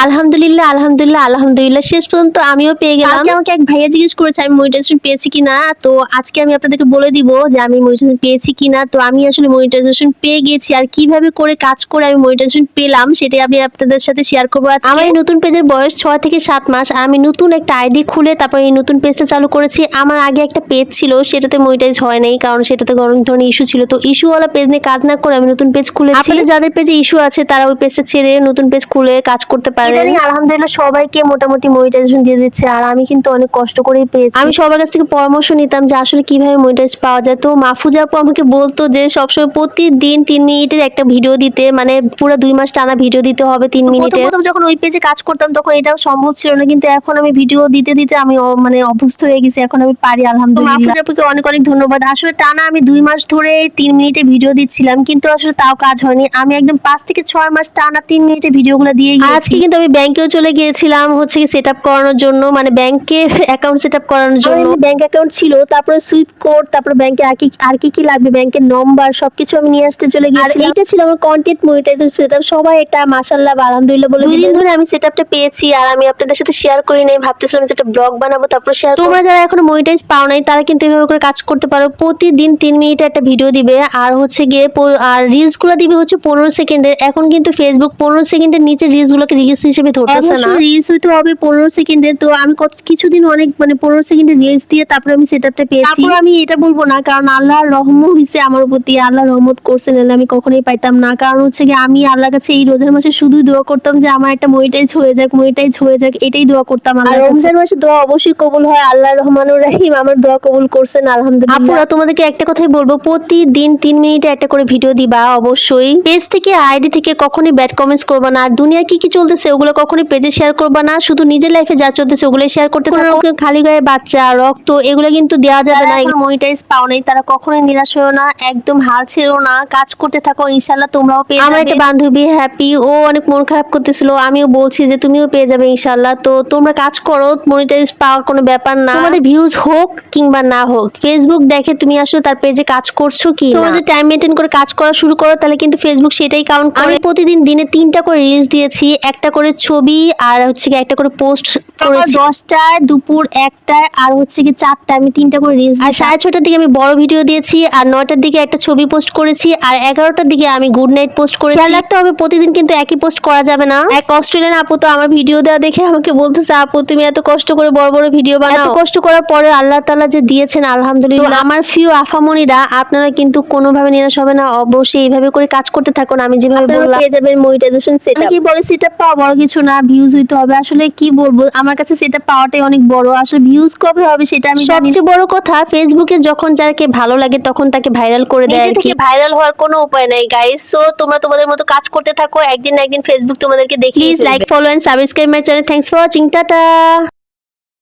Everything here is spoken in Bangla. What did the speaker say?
আলহামদুলিল্লাহ আলহামদুলিল্লাহ আলহামদুলিল্লাহ শেষ পর্যন্ত আমিও পেয়ে গেলাম। কালকে আমাকে এক ভাইয়া জিজ্ঞেস করেছে আমি মনিটাইজেশন পেয়েছি কিনা, তো আজকে আমি আপনাদেরকে বলে দিব যে আমি মনিটাইজেশন পেয়েছি কিনা। তো আমি আসলে মনিটাইজেশন পেয়ে গেছি, আর কিভাবে করে কাজ করে আমি মনিটাইজেশন পেলাম সেটাই আমি আপনাদের সাথে শেয়ার করবো আজকে। আমার এই নতুন পেজের বয়স 6 থেকে 7 মাস। আমি নতুন একটা আইডি খুলে তারপর এই নতুন পেজটা চালু করেছি। আমার আগে একটা পেজ ছিল, সেটাতে মনিটাইজ হয় নাই, কারণ সেটাতে অনেক ধরনের ইস্যু ছিল। তো ইস্যুওয়ালা পেজ নিয়ে কাজ না করে আমি নতুন পেজ খুলেছি। আপনাদের যাদের পেজে ইস্যু আছে তারা ওই পেজটা ছেড়ে নতুন পেজ খুলে কাজ করতে পারে। আলহামদুলিল্লাহ সবাইকে মোটামুটি মনিটাইজেশন দিয়ে দিচ্ছে, আর আমি কিন্তু অনেক কষ্ট করেই পেয়েছি। আমি সবার কাছ থেকে পরামর্শ নিতাম যে আসলে কিভাবে মনিটাইজ পাওয়া যায়। তো মাহফুজা আপু আমাকে বলতো যে সবসময় প্রতিদিন 3 মিনিটের একটা ভিডিও দিতে, মানে পুরো 2 মাস টানা ভিডিও দিতে হবে 3 মিনিটের। প্রথম যখন ওই পেজে কাজ করতাম তখন এটাও সম্ভব ছিল না, কিন্তু এখন আমি ভিডিও দিতে দিতে আমি মানে অভ্যস্ত হয়ে গেছি, এখন আমি পারি আলহামদুলিল্লাহ। মাহফুজা আপুকে অনেক অনেক ধন্যবাদ। আসলে টানা আমি 2 মাস ধরে 3 মিনিটে ভিডিও দিচ্ছিলাম, কিন্তু আসলে তাও কাজ হয়নি। আমি একদম 5 থেকে 6 মাস টানা 3 মিনিটে ভিডিওগুলো দিয়ে গিয়েছি। আজকে কিন্তু আমি ব্যাংকেও চলে গিয়েছিলাম হচ্ছে কি সেট আপ করানোর জন্য, মানে ব্যাংকের অ্যাকাউন্ট সেট আপ করানোর জন্য। ব্যাংক অ্যাকাউন্ট ছিল, তারপরে সুইফট কোড, তারপরে ব্যাংকে আর কি লাগবে, ব্যাংকের নম্বর সবকিছু আমি নিয়ে আসতে চলে গিয়েছিলাম। আর এইটা ছিল আমার কন্টেন্ট মনিটাইজেশন সেটআপ। সবাই এটা মাশাআল্লাহ আলহামদুলিল্লাহ বলে 2 দিন ধরে আমি সেটআপটা পেয়েছি, আর আমি আপনাদের সাথে শেয়ার করি নাই, ভাবতেছিলাম যে একটা ব্লগ বানাবো তারপর শেয়ার। তোমরা যারা এখনো মনিটাইজ পাও নাই তারা কিন্তু এভাবে করে কাজ করতে পারো। প্রতিদিন 3 মিনিটে একটা ভিডিও দিবে, আর হচ্ছে গিয়ে আর রিলস গুলো দিবে হচ্ছে 15 সেকেন্ডের। এখন কিন্তু ফেসবুক 15 সেকেন্ডের নিচে রিলস গুলোকে রিলস হিসেবে ধরতেছে না, রিলস হইতে হবে 15 সেকেন্ডের। তো আমি কিছুদিন অনেক মানে 15 সেকেন্ডের রিলস দিয়ে তারপরে আমি সেটআপটা পেয়েছি। তারপর আমি এটা বলবো না, কারণ আল্লাহর রহমত হইছে আমার প্রতি, আল্লাহ রহমত করছেন, নাহলে আমি কখনোই পাইতাম না। কারণ হচ্ছে কি আমি আল্লাহর কাছে এই রোজার মাসে শুধুই দোয়া করতাম যে আমার একটা মনিটাইজ হয়ে যাক, এটাই দোয়া করতাম। আর রমজান মাসে দোয়া অবশ্যই কবুল হয়, আল্লাহর রহমানুর রহিম আমার দোয়া কবুল করছেন আলহামদুলিল্লাহ। আপুরা তোমাদেরকে একটা কথাই বলবো, প্রতিদিন 3 মিনিটে একটা করে ভিডিও দিবা অবশ্যই। পেজ থেকে আইডি থেকে কখনোই ব্যাড কমেন্টস করবা না, আর দুনিয়া কি চলতেছে ওগুলো কখনোই পেজে শেয়ার করবা না। শুধু নিজের লাইফে যা চলতেছে ওগুলো শেয়ার করতে থাকো। খালি গায়ে বাচ্চা রক্ত এগুলো কিন্তু দেওয়া যাবে না। মনিটাইজ পাও নাই তারা কখনোই নিরাশ হয়ো না, একদম হাল ছেড়ো না, কাজ করতে থাকো, ইনশাআল্লাহ তোমরাও পেয়ে যাবে। আমার একটা বান্ধবী হ্যাপি, ও অনেক মন খারাপ করতেছিল, আমিও বলছি যে তুমিও পেয়ে যাবে ইনশাআল্লাহ। তো তোমরা কাজ করো, মনিটাইজ পাওয়ার কোনো ব্যাপার না। তোমাদের ভিউজ হোক কিংবা না হোক, ফেসবুক দেখে তুমি আসলে তার পেজে কাজ করছো কি না। তোমাদের টাইম মেইনটেইন করে কাজ করা শুরু করো, তাহলে কিন্তু ফেসবুক সেটাই কাউন্ট করে। আমি প্রতিদিন দিনে 3টা করে রিলস দিয়েছি, একটা করে ছবি, আর হচ্ছে কি একটা করে পোস্ট করেছি। 10টায়, দুপুর 1টায়, আর হচ্ছে কি 4টায় আমি 3টা করে রিলস। আর 6:30টার দিকে আমি বড় ভিডিও দিয়েছি, আর 9টার দিকে একটা ছবি পোস্ট করেছি, আর 11টার দিকে আমি গুড নাইট পোস্ট করেছি। খেয়াল রাখতে হবে প্রতিদিন কিন্তু একই পোস্ট করা যাবে না। এক অস্ট্রেলিয়ান আপু তো আমার ভিডিও দেওয়া দেখে আমাকে বলতেছে, আপু তুমি এত কষ্ট করে বড় বড় ভিডিও বানাও, এত কষ্ট করার পরে আল্লাহ তাআলা যে দিয়েছেন আলহামদুলিল্লাহ। আমার ফিউ আফামনিরা আপনারা কিন্তু কোনোভাবে নিরাশ হবে না, অবশ্যই এইভাবে করে কাজ করতে থাকুন। আমি যেভাবে বললাম পেয়ে যাবেন মনিটাইজেশন সেটআপ। কি বলে সেটআপ পাওয়া বড় কিছু না, ভিউজ হইতে হবে। আসলে কি বলবো, আমার কাছে সেটআপ পাওয়াটাই অনেক বড়। আসলে ভিউজ কবে হবে সেটা আমি জানি। সবচেয়ে বড় কথা, ফেসবুকে যখন যাকে ভালো লাগে তখন তাকে ভাইরাল করে দেয়। নিজে থেকে ভাইরাল হওয়ার কোনো উপায় নাই গাইস। সো তোমরা তোমাদের মতো কাজ করতে থাকো, একদিন না একদিন ফেসবুক তোমাদেরকে দেখি। Please like, follow and subscribe my channel. Thanks for watching, tata.